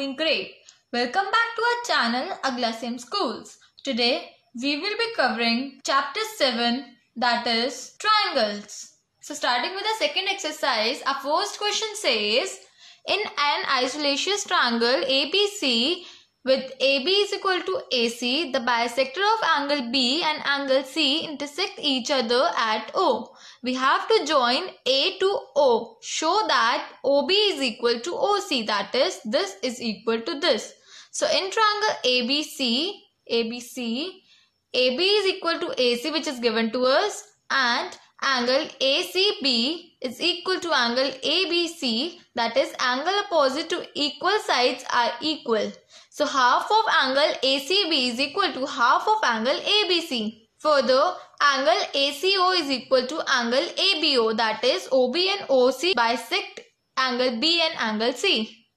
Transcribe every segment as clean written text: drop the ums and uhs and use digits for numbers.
doing great. Welcome back to our channel Aglasim Schools. Today we will be covering chapter 7, that is triangles. So starting with the second exercise, our first question says, in an isolacious triangle ABC with AB is equal to AC, the bisector of angle B and angle C intersect each other at O. We have to join A to O. Show that OB is equal to OC, that is, this is equal to this. So in triangle ABC, AB is equal to AC, which is given to us, and angle ACB is equal to angle ABC, that is, angle opposite to equal sides are equal. So half of angle ACB is equal to half of angle ABC. Further, angle ACO is equal to angle ABO, that is, OB and OC bisect angle B and angle C.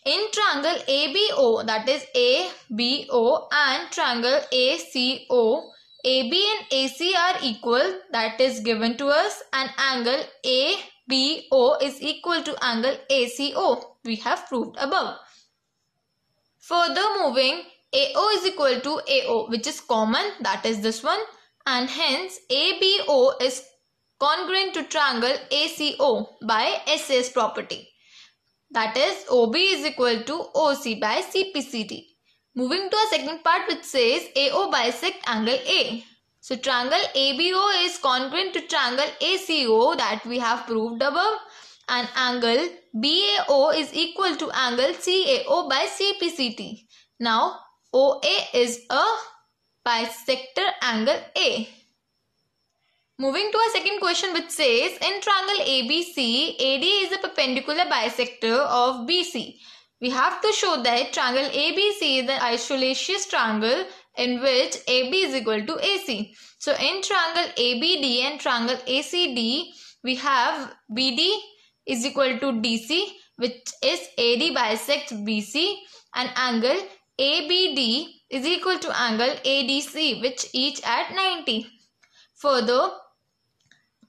In triangle ABO, that is ABO, and triangle ACO, AB and AC are equal, that is given to us, and angle ABO is equal to angle ACO. We have proved above. Further moving, AO is equal to AO, which is common, that is this one, and hence ABO is congruent to triangle ACO by SAS property. That is, OB is equal to OC by CPCT. Moving to a second part which says AO bisect angle A. So triangle ABO is congruent to triangle ACO, that we have proved above, and angle BAO is equal to angle CAO by CPCT. Now OA is a bisector angle A. Moving to a second question which says, in triangle ABC, AD is a perpendicular bisector of BC. We have to show that triangle ABC is an isolacious triangle in which AB is equal to AC. So in triangle ABD and triangle ACD, we have BD is equal to DC, which is AD bisects BC, and angle ABD is equal to angle ADC, which each at 90. Further,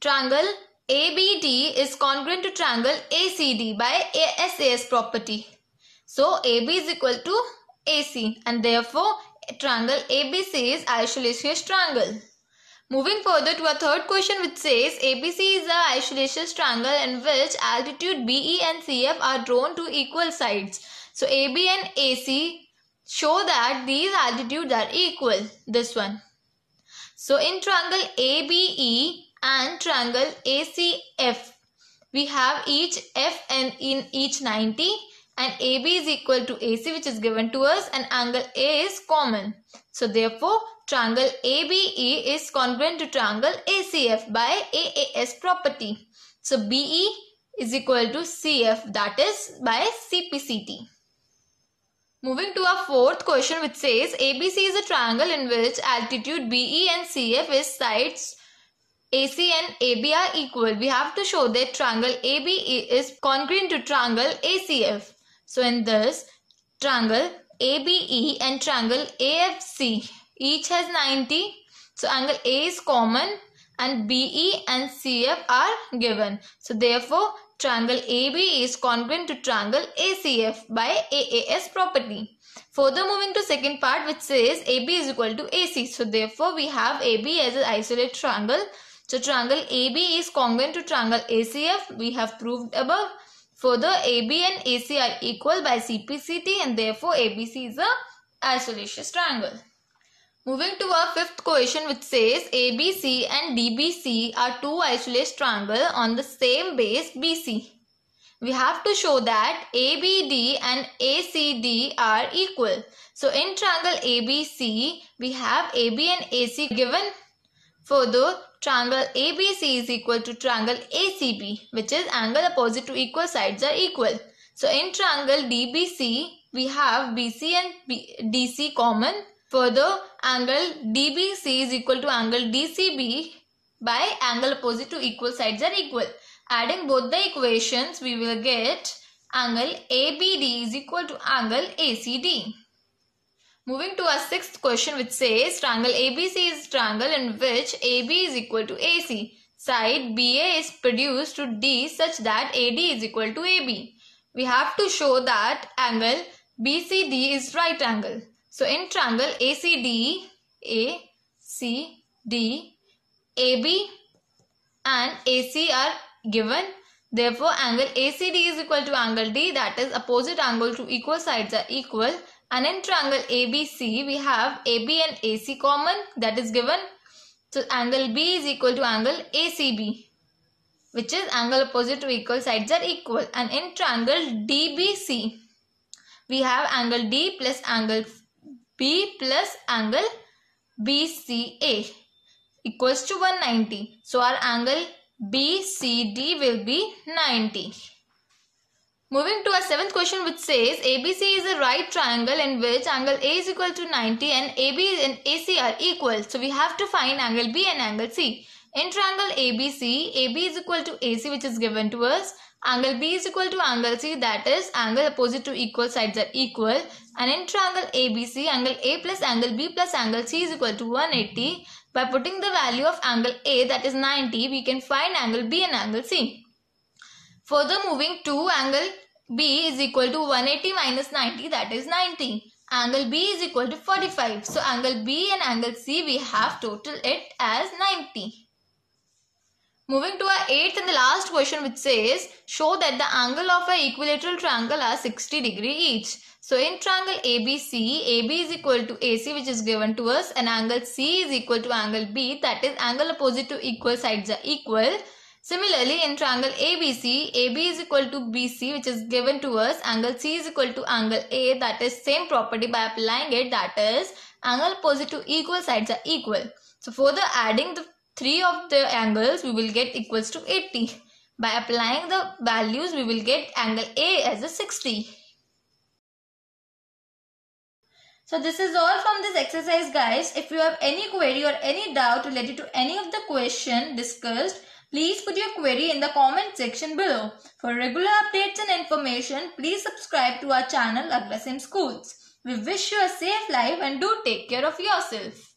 triangle ABD is congruent to triangle ACD by SAS property. So AB is equal to AC, and therefore triangle ABC is isolacious triangle. Moving further to a third question which says, ABC is an isolacious triangle in which altitude BE and CF are drawn to equal sides. So AB and AC show that these altitudes are equal, this one. So in triangle ABE and triangle ACF, we have each F and in each 90, and AB is equal to AC, which is given to us, and angle A is common. So therefore triangle ABE is congruent to triangle ACF by AAS property. So BE is equal to CF, that is by CPCT. Moving to our fourth question which says, ABC is a triangle in which altitude BE and CF is sides AC and AB are equal. We have to show that triangle ABE is congruent to triangle ACF. So in this, triangle ABE and triangle AFC each has 90. So angle A is common and BE and CF are given. So therefore triangle AB is congruent to triangle ACF by AAS property. Further moving to second part which says AB is equal to AC. So therefore we have AB as an isolated triangle. So triangle AB is congruent to triangle ACF. We have proved above. Further, AB and AC are equal by CPCT, and therefore ABC is a isolacious triangle. Moving to our fifth question which says ABC and DBC are two isolated triangles on the same base BC. We have to show that ABD and ACD are equal. So in triangle ABC, we have AB and AC given. Further, triangle ABC is equal to triangle ACB, which is angle opposite to equal sides are equal. So in triangle DBC, we have BC and DC common. Further, angle DBC is equal to angle DCB by angle opposite to equal sides are equal. Adding both the equations, we will get angle ABD is equal to angle ACD. Moving to our sixth question which says, triangle ABC is a triangle in which AB is equal to AC. Side BA is produced to D such that AD is equal to AB. we have to show that angle BCD is right angle. So in triangle ACD, AB and AC are given. Therefore, angle ACD is equal to angle D, that is opposite angle to equal sides are equal. And in triangle ABC, we have AB and AC common, that is given. So angle B is equal to angle ACB, which is angle opposite to equal sides are equal. And in triangle DBC, we have angle D plus angle B plus angle BCA equals to 190. So our angle BCD will be 90. Moving to our seventh question, which says ABC is a right triangle in which angle A is equal to 90 and AB and AC are equal. So we have to find angle B and angle C. In triangle ABC, AB is equal to AC, which is given to us. Angle B is equal to angle C, that is angle opposite to equal sides are equal. And in triangle ABC, angle A plus angle B plus angle C is equal to 180. By putting the value of angle A, that is 90, we can find angle B and angle C. Further moving to angle B is equal to 180 minus 90, that is 90. Angle B is equal to 45. So angle B and angle C, we have total it as 90. Moving to our eighth and the last question, which says show that the angle of an equilateral triangle are 60 degree each. So in triangle ABC, AB is equal to AC, which is given to us, and angle C is equal to angle B, that is angle opposite to equal sides are equal. Similarly, in triangle ABC, AB is equal to BC, which is given to us, angle C is equal to angle A, that is same property by applying it, that is angle opposite to equal sides are equal. So further adding the three of the angles, we will get equals to 80. By applying the values, we will get angle A as a 60. So this is all from this exercise, guys. If you have any query or any doubt related to any of the question discussed, please put your query in the comment section below. For regular updates and information, please subscribe to our channel Agrasim Schools. We wish you a safe life and do take care of yourself.